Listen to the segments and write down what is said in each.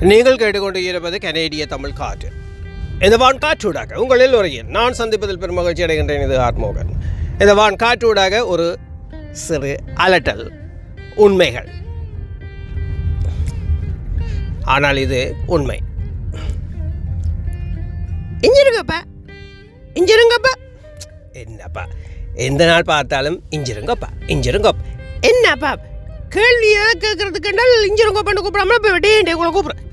நீங்கள் கேட்டுக்கொண்டு இருப்பது கனேடிய தமிழ் காற்று. இந்த வான் காற்றூடாக உங்கள் எல்லோரையும் நான் சந்திப்பதில் பெரும் மகிழ்ச்சி அடைகின்றேன். இது ஆர்மோகன். இந்த வான் காற்றூடாக ஒரு சிறு அலட்டல் உண்மைகள், ஆனால் இது உண்மை. இஞ்சிருங்கப்பா இஞ்சிருங்கப்பா, என்னப்பா எந்த நாள் பார்த்தாலும் இஞ்சிருங்கப்பா இஞ்சிருங்கப்பா, என்னப்பா கேள்வியாக கேட்கறதுக்குண்டால் இஞ்சிருங்கப்பான்னு கூப்பிடாம இப்போ வெட்டேன் உங்களை கூப்பிட்றேன்.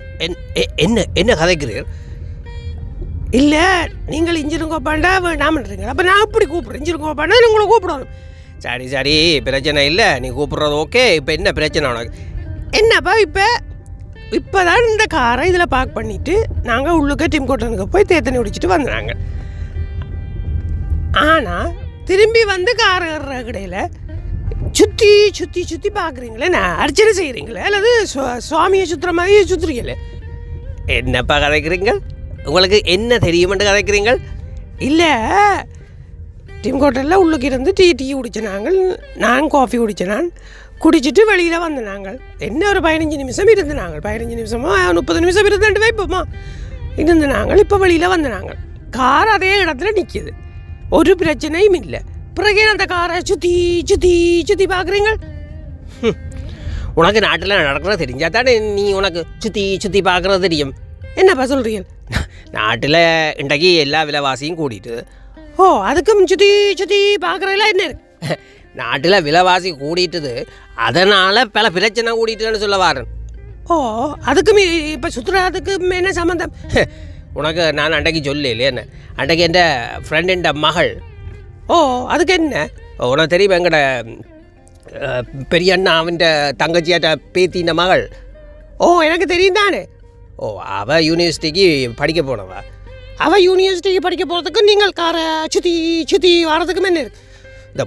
என்ன என்ன கதைக்கிறீர்கள்? இல்லை, நீங்கள் இஞ்சிருங்கப்பாண்டா வேண்டாமன்றீங்க. அப்போ நான் அப்படி கூப்பிட்றேன், இஞ்சிருங்கப்பாண்டா உங்களை கூப்பிடணும். சரி சரி, பிரச்சனை இல்லை, நீ கூப்பிட்றது ஓகே. இப்போ என்ன பிரச்சனை உனக்கு? என்னப்பா இப்போ தான் இந்த காரை இதில் பார்க் பண்ணிவிட்டு நாங்கள் உள்ளுக்க டிம் கோட்டனுக்கு போய் தேத்தனை குடிச்சிட்டு வந்தாங்க. ஆனால் திரும்பி வந்து கார் ஏறுற கடையில் சுற்றி சுற்றி சுற்றி பார்க்குறீங்களே, நான் அர்ச்சனை செய்கிறீங்களே அல்லது சுவாமியை சுற்றுற மாதிரி சுற்றுறீங்களே. என்னப்பா கதைக்கிறீங்க? உங்களுக்கு என்ன தெரியுமென்று கதைக்கிறீங்க? இல்லை, டிம் ஹோட்டலில் உள்ளுக்கு இருந்து டீ குடித்தேன் நாங்கள். நான் காஃபி குடித்தேன். நான் குடிச்சிட்டு வெளியில் வந்த நாங்கள் என்ன ஒரு 15 நிமிஷம் இருந்து நாங்கள் 15 நிமிஷமோ 30 நிமிஷம் இருந்துட்டு வைப்போமா இருந்து நாங்கள். இப்போ வெளியில் வந்த நாங்கள் கார் அதே இடத்துல நிற்கிது, ஒரு பிரச்சனையும் இல்லை. பிறகு அந்த காரை சுற்றி சுற்றி சுற்றி பார்க்குறீங்க. உனக்கு நாட்டில் நடக்கிறது தெரிஞ்சா தானே நீ உனக்கு சுற்றி சுற்றி பார்க்குறது தெரியும். என்னப்பா சொல்கிறீங்க? நாட்டில் இன்றைக்கு எல்லா விலைவாசியும் கூட்டிட்டு. ஓ, அதுக்கும் சுற்றி சுற்றி பார்க்குறதுல என்ன இருக்கு? நாட்டில் விலைவாசி கூடிட்டுது, அதனால் பல பிரச்சனை கூடிட்டுன்னு சொல்ல வாரேன். ஓ, அதுக்கும் இப்போ சுற்றுலாத்துக்கும் என்ன சம்மந்தம்? உனக்கு நான் அன்றைக்கு சொல்லலையே என்ன, அன்றைக்கு என் ஃப்ரெண்ட் மகள். ஓ, அதுக்கு என்ன? உனக்கு தெரியும், எங்கட பெரிய அண்ணா அவன் தங்கச்சியாட்ட பேத்தின மகள். ஓ, எனக்கு தெரியும் தானே. ஓ, அவள் யூனிவர்சிட்டிக்கு படிக்க போனவா. அவள் யூனிவர்சிட்டிக்கு படிக்க போகிறதுக்கு நீங்கள் காரை சுற்றி சுற்றி வர்றதுக்கும் என்ன இருக்கு? இந்த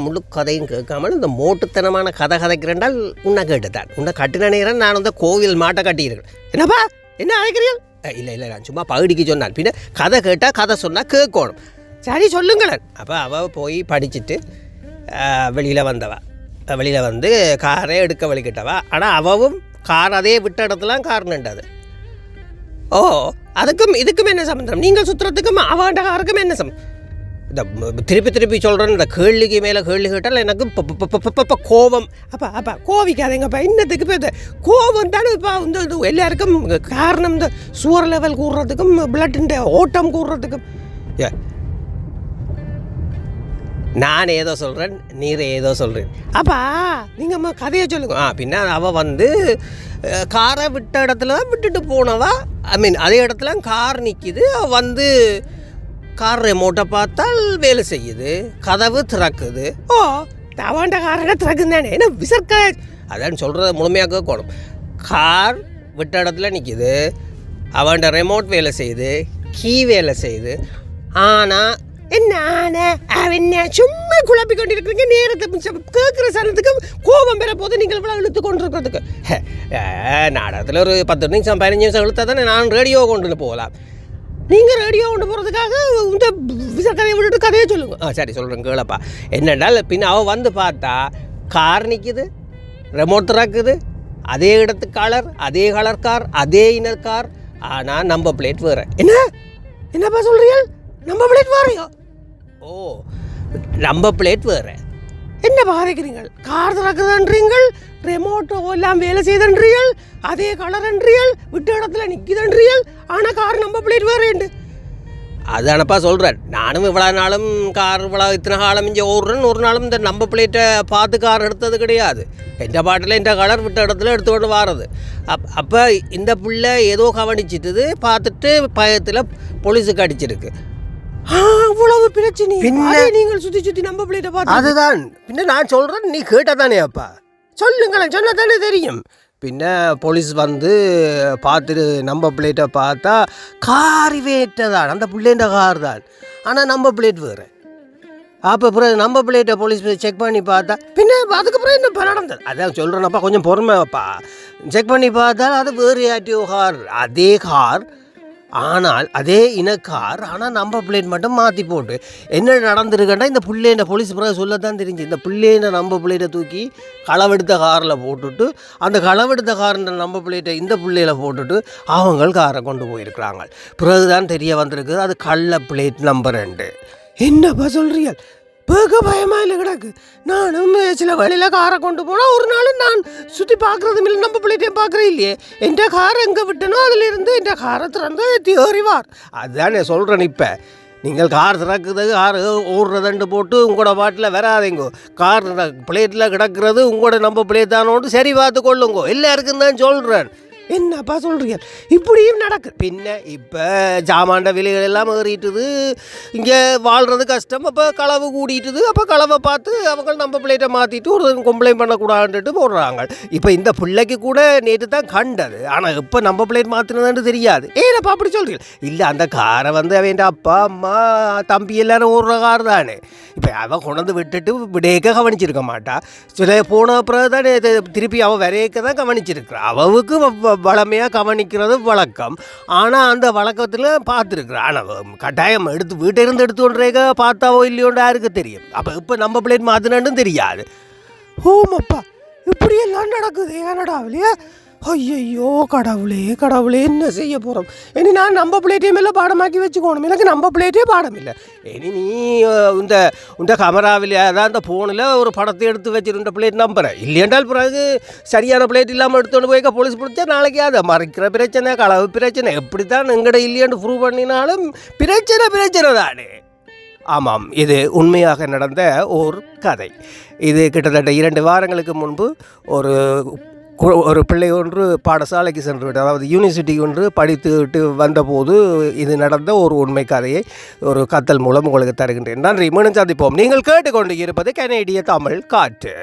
முழு கதையும் கேட்காமல் இந்த மோட்டுத்தனமான கதை கதைக்கிறேன்டால் உன்னை கேட்டுத்தான். உன்னை கட்டின நேரம் நான் வந்து கோவில் மாட்டை கட்டியிருக்கேன். என்னப்பா என்ன அழைக்கிறீர்கள்? இல்லை இல்லை, நான் சும்மா பகுதிக்கு சொன்னான். பின்ன கதை கேட்டால் கதை சொன்னால் கேட்கணும். சரி சொல்லுங்களேன். அப்போ அவள் போய் படிச்சுட்டு வெளியில் வந்தவா. வெளியில் வந்து காரே எடுக்க வலிக்கிட்டவா. ஆனால் அவவும் கார் அதே விட்ட இடத்துலாம் கார் நின்றது. ஓ, அதுக்கும் இதுக்கும் என்ன சம்பந்தம்? நீங்கள் சுற்றுறதுக்கும் அவன்ட காருக்கும் என்ன சம்பந்தம்? இந்த திருப்பி சொல்கிறேன், இந்த கேள்விக்கு மேலே கேள்வி கேட்டால் எனக்கு கோபம். அப்பா கோவிக்காதேங்கப்பா. இன்னத்துக்கு இப்போ இந்த கோபம் தானே இப்போ இந்த எல்லாருக்கும் காரணம். இந்த சுகர் லெவல் கூடுறதுக்கும் பிளட்டுன்ற ஓட்டம் கூடுறதுக்கும். நான் ஏதோ சொல்கிறேன், நீர் ஏதோ சொல்கிறேன். அப்பா நீங்கள் கதையை சொல்லுங்க. பின்ன அவள் வந்து காரை விட்ட இடத்துல தான் விட்டுட்டு போனவா. அதே இடத்துல கார் நிற்கிது. வந்து கார் ரெமோட்டை பார்த்தால் வேலை செய்யுது, கதவு திறக்குது. ஓ, தவாண்ட காரை திறக்குது தானே. என்ன விசர்க்க அதான் சொல்கிறத முழுமையாக கேட்கணும். கார் விட்ட இடத்துல நிற்கிது, அவன்ட ரெமோட் வேலை செய்யுது, கீ வேலை செய்யுது. ஆனால் என்ன சும்மா குழப்பி கொண்டு இருக்கிறீங்க. நேரத்தை கேட்குற சனத்துக்கு கோபம் பெற போது நீங்கள் இவ்வளோ இழுத்து கொண்டு இருக்கிறதுக்கு. நாடகத்தில் ஒரு 10 நிமிஷம் 15 நிமிஷம் இழுத்தா தானே நான் ரேடியோ கொண்டு போகலாம். நீங்கள் ரேடியோ கொண்டு போகிறதுக்காக இந்த கதையை விட்டுட்டு கதையை சொல்லுங்க. சரி சொல்கிறேன் கேளப்பா. என்னென்னால் பின்ன அவள் வந்து பார்த்தா கார் நிற்கிது, ரெமோட் திறக்குது, அதே இடத்து கலர், அதே கலர் கார், அதே இனர் கார். ஆனால் நம்பர் பிளேட் வேறு. என்னப்பா சொல்கிறீங்க? நம்பர் பிளேட் வேறையோ? ஓ, நம்பர் பிளேட் வேறு. என்ன பாருக்கிறீங்கள்? கார் திறக்குதுன்றீங்கள், ரெமோட்டோ எல்லாம் வேலை செய்தன்றீர்கள், அதே கலர்ன்றீர்கள், விட்ட இடத்துல நிற்கிதன்றீர்கள். ஆனால் கார் நம்பர் பிளேட் வேறு. அதானப்பா சொல்கிறேன். நானும் இவ்வளோ நாளும் கார் இத்தனை காலம் இங்கே ஓடுறேன்னு ஒரு நாளும் இந்த நம்பர் பிளேட்டை பார்த்து கார் எடுத்தது கிடையாது. எந்த பாட்டில் இந்த கலர் விட்ட இடத்துல எடுத்துக்கொண்டு வாரது. அப்போ இந்த பிள்ளை ஏதோ கவனிச்சிட்டுது, பார்த்துட்டு பயத்தில் போலீஸுக்கு அடிச்சிருக்கு. அவ்வளவு பிரச்சனை. நீங்கள் சுற்றி சுற்றி நம்பர் பிளேட்டை பார்த்து அதுதான். பின்ன நான் சொல்கிறேன், நீ கேட்டால் தானே அப்பா சொல்லுங்களேன், சொன்னால் தானே தெரியும். பின்ன போலீஸ் வந்து பார்த்துட்டு நம்பர் பிளேட்டை பார்த்தா கார் வேட்டதான், அந்த பிள்ளைன்ற கார் தான். ஆனால் நம்பர் பிளேட் வேறு. அப்போ பிறகு நம்பர் பிளேட்டை போலீஸ் செக் பண்ணி பார்த்தா பின்ன அதுக்கப்புறம் என்ன நடந்தது? அதான் சொல்கிறேன்னப்பா, கொஞ்சம் பொறுமைப்பா. செக் பண்ணி பார்த்தா அது வேறு ஆக்டிவ் கார். அதே கார் ஆனால் அதே இனக்கார் ஆனால் நம்பர் பிளேட் மட்டும் மாற்றி போட்டு என்ன நடந்திருக்கேன்டா இந்த பிள்ளைன்ற போலீஸ் பிறகு சொல்லத்தான் தெரிஞ்சு இந்த பிள்ளைன்ற நம்பர் பிளேட்டை தூக்கி களவெடுத்த காரில் போட்டுட்டு அந்த களவெடுத்த காரின்ற நம்பர் பிளேட்டை இந்த பிள்ளையில போட்டுட்டு அவங்க காரை கொண்டு போயிருக்கிறாங்க. பிறகுதான் தெரிய வந்திருக்கு அது கள்ள பிளேட் நம்பர் 2. என்னப்பா சொல்கிறீங்க? பேக பயமாக இல்லை கிடக்கு. நானும் சில வழியில் காரை கொண்டு போனால் ஒரு நாள் நான் சுற்றி பார்க்குறதும் இல்லை நம்ப பிள்ளைட்டையும் பார்க்குறேன் இல்லையே. என் காரை எங்கே விட்டனோ அதிலிருந்து என் காரை திறந்து எறிவார். அதுதான் நான் சொல்கிறேன். இப்போ நீங்கள் கார் திறக்குது கார் ஓடுறதுண்டு போட்டு உங்களோட பாட்டில் வராதிங்கோ. கார் பிளேட்டில் கிடக்கிறது உங்களோட நம்ப பிளேட் தானோட்டு சரி பார்த்து கொள்ளுங்கோ. எல்லாருக்கும் தான் சொல்கிறேன். என்னப்பா சொல்கிறீங்க? இப்படியும் நடக்கு. பின்ன இப்போ ஜாமாண்ட விலைகள் எல்லாம் ஏறிட்டுது, இங்கே வாழ்கிறது கஷ்டம். அப்போ களவு கூடிட்டுது. அப்போ களவை பார்த்து அவங்க நம்ம பிள்ளைகிட்ட மாற்றிட்டு ஒரு கம்ப்ளைண்ட் பண்ணக்கூடாதுன்ட்டு போடுறாங்க. இப்போ இந்த பிள்ளைக்கு கூட நேற்று தான் கண்டது. ஆனால் இப்போ நம்ம பிள்ளைட் மாற்றினதான்னு தெரியாது. ஏனப்பா அப்படி சொல்கிறீங்க? இல்லை அந்த காரை வந்து அவன் அப்பா அம்மா தம்பி எல்லாரும் ஓடுற கார் தானே. இப்போ அவன் கொண்டு விட்டுட்டு விடையக்க கவனிச்சிருக்க மாட்டா. சில போன அப்புறம் தான் திருப்பி அவன் வரையக்க தான் கவனிச்சிருக்கிறான். அவளுக்கு வளமையாக கவனிக்கிறது வழக்கம். ஆனால் அந்த வழக்கத்தில் பார்த்துருக்குறான். ஆனால் கட்டாயம் வீட்டிலிருந்து எடுத்துக்கொண்டேக்க பார்த்தாவோ இல்லையோன்னு யாருக்கு தெரியும். அப்போ இப்போ நம்ம பிளேட் மாற்றினான்னு தெரியாது. ஓமப்பா இப்படியெல்லாம் நடக்குது ஏனடாவிலையே. ஐயோ கடவுளே என்ன செய்ய போகிறோம்? இனி நான் நம்ம பிளேட்டையும் எல்லாம் பாடமாக்கி வச்சுக்கணும். எனக்கு நம்ம பிளேட்டே பாடம் இல்லை. இனி நீ இந்த கேமராவில் அதான் இந்த ஃபோனில் ஒரு படத்தை எடுத்து வச்சிருந்த பிளேட் நம்புறேன். இல்லையென்றால் பிறகு சரியான பிளேட் இல்லாமல் எடுத்துகிட்டு போய் போலீஸ் பிடிச்சா நாளைக்கு அதை மறைக்கிற பிரச்சனை களவு பிரச்சனை எப்படி தான் எங்கட இல்லையான்னு ப்ரூவ் பண்ணினாலும் பிரச்சனை தானே. ஆமாம், இது உண்மையாக நடந்த ஒரு கதை. இது கிட்டத்தட்ட 2 வாரங்களுக்கு முன்பு ஒரு பிள்ளை ஒன்று பாடசாலைக்கு சென்று விட்டு, அதாவது யூனிவர்சிட்டி ஒன்று படித்து விட்டு வந்தபோது இது நடந்த ஒரு உண்மை கதையை ஒரு கத்தல் மூலம் உங்களுக்கு தருகின்றேன். நன்றி. மீண்டும் சந்திப்போம். நீங்கள் கேட்டுக்கொண்டு இருப்பது கனேடிய தமிழ் காற்று.